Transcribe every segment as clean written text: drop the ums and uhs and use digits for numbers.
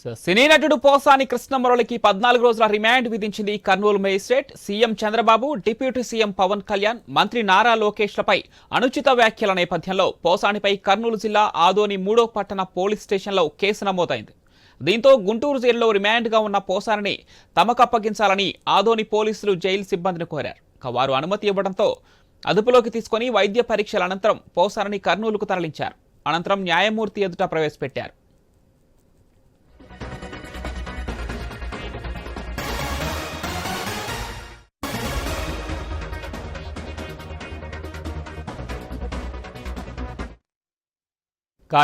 సినీ నటుడు పోసాని కృష్ణమురళికి 14 రోజుల రిమాండ్ విధించింది Kurnool magistrate. CM Chandrababu, deputy CM Pawan Kalyan, మంత్రి నారా లోకేష్లపై అనుచిత వ్యాఖ్యల నేపథ్యంలో పోసానిపై కర్నూలు జిల్లా ఆదోని 3వ పట్టణ పోలీస్ స్టేషన్లో కేసు నమోదైంది. దీంతో గుంటూరు జైలులో రిమాండ్గా ఉన్న పోసానిని తమకు అప్పగించాలని ఆదోని పోలీసులు జైలు సిబ్బందిని కోరారు. వారు అనుమతి ఇవ్వడంతో అదుపులోకి తీసుకుని వైద్య పరీక్షల అనంతరం పోసానిని కర్నూలుకు తరలించారు. అనంతరం న్యాయమూర్తి ఎదుట ప్రవేశపెట్టారు.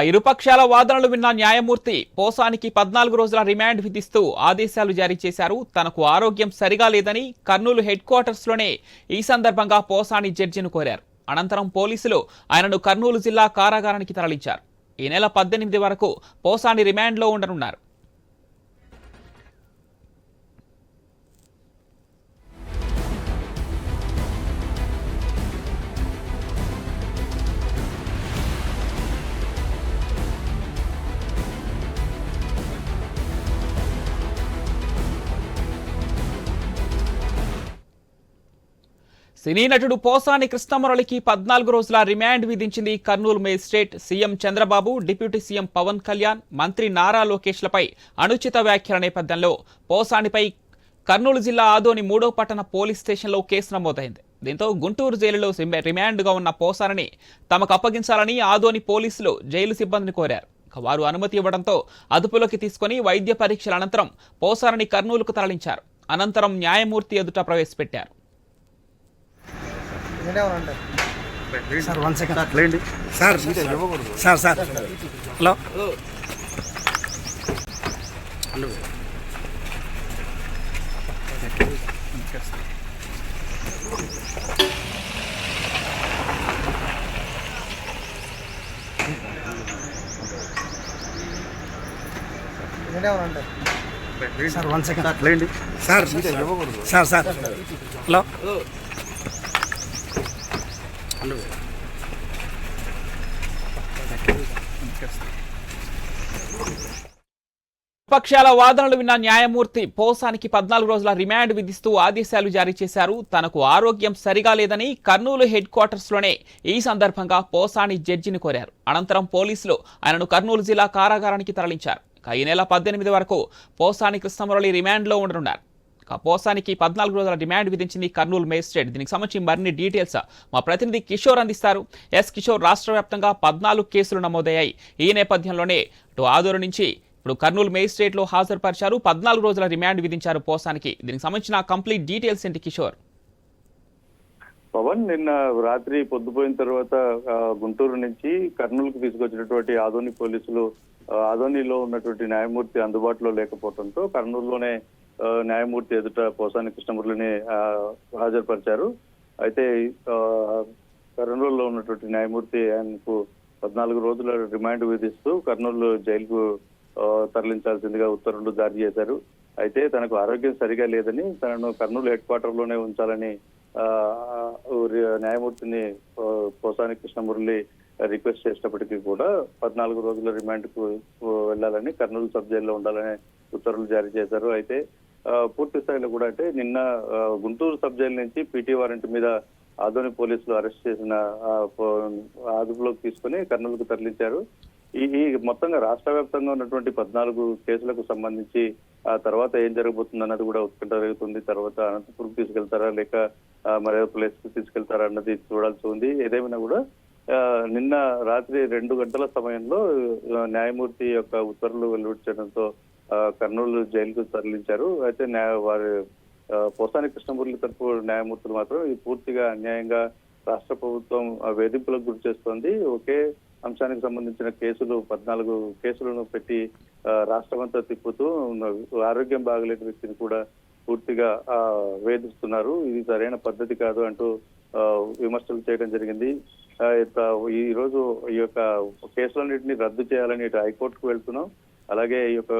ఇరుపక్షాల వాదనలు విన్న న్యాయమూర్తి పోసానికి 14 రోజుల రిమాండ్ విధిస్తూ ఆదేశాలు జారీ చేశారు. తనకు ఆరోగ్యం సరిగా లేదని కర్నూలు హెడ్ క్వార్టర్స్లోనే ఈ సందర్భంగా పోసాని జడ్జిను కోరారు. అనంతరం పోలీసులు ఆయనను కర్నూలు జిల్లా కారాగారానికి తరలించారు. ఈ నెల 18 వరకు పోసాని రిమాండ్లో ఉండనున్నారు. సినీ నటుడు పోసాని కృష్ణమురళికి 14 రోజుల రిమాండ్ విధించింది Kurnool magistrate. CM Chandrababu, deputy CM Pawan Kalyan, మంత్రి నారా లోకేష్లపై అనుచిత వ్యాఖ్యల నేపథ్యంలో పోసానిపై కర్నూలు జిల్లా ఆదోని 3వ పట్టణ పోలీస్ స్టేషన్లో కేసు నమోదైంది. దీంతో గుంటూరు జైలులో రిమాండ్గా ఉన్న పోసానిని తమకు అప్పగించాలని ఆదోని పోలీసులు జైలు సిబ్బందిని కోరారు. వారు అనుమతి ఇవ్వడంతో అదుపులోకి తీసుకుని వైద్య పరీక్షల అనంతరం పోసానిని కర్నూలుకు తరలించారు. అనంతరం న్యాయమూర్తి ఎదుట ప్రవేశపెట్టారు. Sir 1 second sir sir sir hello sir 1 second sir sir sir hello పక్షాల వాదనలు విన్న న్యాయమూర్తి పోసానికి 14 రోజుల రిమాండ్ విధిస్తూ ఆదేశాలు జారీ చేశారు. తనకు ఆరోగ్యం సరిగా లేదని కర్నూలు హెడ్ క్వార్టర్స్లోనే ఈ సందర్భంగా పోసాని జడ్జిని కోరారు. అనంతరం పోలీసులు ఆయనను కర్నూలు జిల్లా కారాగారానికి తరలించారు. ఈ నెల 18 వరకు పోసాని కృష్ణమురళి రిమాండ్లో ఉండనున్నారు. పోసానికి 14 రోజుల రిమాండ్ విధించింది కర్నూలు మేజిస్ట్రేట్. దీనికి సంబంధించి మరిన్ని డీటెయిల్స్ మా ప్రతినిధి కిషోర్ అందిస్తారు. కిషోర్, రాష్ట్ర వ్యాప్తంగా 14 కేసులు నమోదయ్యాయి. ఈ నేపథ్యంలోనే ఆదోని నుంచి ఇప్పుడు కర్నూలు మేజిస్ట్రేట్లో హాజరుపరిచారు. 14 రోజుల రిమాండ్ విధించారు పోసానికి. దీనికి సంబంధించిన కంప్లీట్ డీటెయిల్స్ ఏంటి కిషోర్? పవన్ నిన్న రాత్రి పొద్దుపోయిన తర్వాత గుంటూరు నుంచి కర్నూలుకు తీసుకొచ్చినటువంటి ఆదోని పోలీసులు ఆదోనిలో ఉన్నటువంటి న్యాయమూర్తి అందుబాటులో లేకపోవడంతో కర్నూలులోనే న్యాయమూర్తి ఎదుట పోసాని కృష్ణమురళిని హాజరుపరిచారు. అయితే కర్నూలులో ఉన్నటువంటి న్యాయమూర్తి ఆయనకు 14 రోజుల రిమాండ్ విధిస్తూ కర్నూలు జైలుకు తరలించాల్సిందిగా ఉత్తర్వులు జారీ చేశారు. అయితే తనకు ఆరోగ్యం సరిగా లేదని తనను కర్నూలు హెడ్ క్వార్టర్ లోనే ఉంచాలని న్యాయమూర్తిని పోసాని కృష్ణమురళి రిక్వెస్ట్ చేసినప్పటికీ కూడా 14 రోజుల రిమాండ్ కు వెళ్లాలని, కర్నూలు సబ్ జైల్లో ఉండాలని ఉత్తర్వులు జారీ చేశారు. అయితే పూర్తి స్థాయిలో కూడా అంటే నిన్న గుంటూరు సబ్ జైలు నుంచి పీటీ వారెంట్ మీద ఆదోని పోలీసులు అరెస్ట్ చేసిన అదుపులోకి తీసుకుని కర్నూలుకు తరలించారు. ఈ మొత్తంగా రాష్ట్ర వ్యాప్తంగా ఉన్నటువంటి 14 కేసులకు సంబంధించి ఆ తర్వాత ఏం జరగబోతుంది అన్నది కూడా ఉత్కంఠ జరుగుతుంది. తర్వాత అనంతపురం తీసుకెళ్తారా లేక మరో ప్లేస్ కు తీసుకెళ్తారా అన్నది చూడాల్సి ఉంది. ఏదేమైనా కూడా నిన్న రాత్రి 2 గంటల సమయంలో న్యాయమూర్తి యొక్క ఉత్తర్వులు వెలువడించడంతో కర్నూలు జైలుకు తరలించారు. అయితే వారి పోసాని కృష్ణమురళి తరపు న్యాయమూర్తులు మాత్రం ఇది పూర్తిగా అన్యాయంగా రాష్ట్ర ప్రభుత్వం వేధింపులకు గురి చేస్తోంది. ఒకే అంశానికి సంబంధించిన 14 కేసులను పెట్టి రాష్ట్రమంతా తిప్పుతూ ఆరోగ్యం బాగలేని వ్యక్తిని కూడా పూర్తిగా వేధిస్తున్నారు. ఇది సరైన పద్ధతి కాదు అంటూ విమర్శలు చేయడం జరిగింది. ఈ రోజు ఈ యొక్క కేసులన్నింటినీ రద్దు చేయాలని ఇటు హైకోర్టుకు వెళ్తున్నాం. అలాగే ఈ యొక్క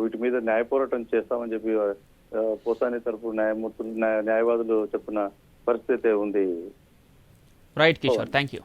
వీటి మీద న్యాయ పోరాటం చేస్తామని చెప్పి పోసాని తరపు న్యాయవాదులు చెప్పిన పరిస్థితి ఉంది. Right Kishore, thank you.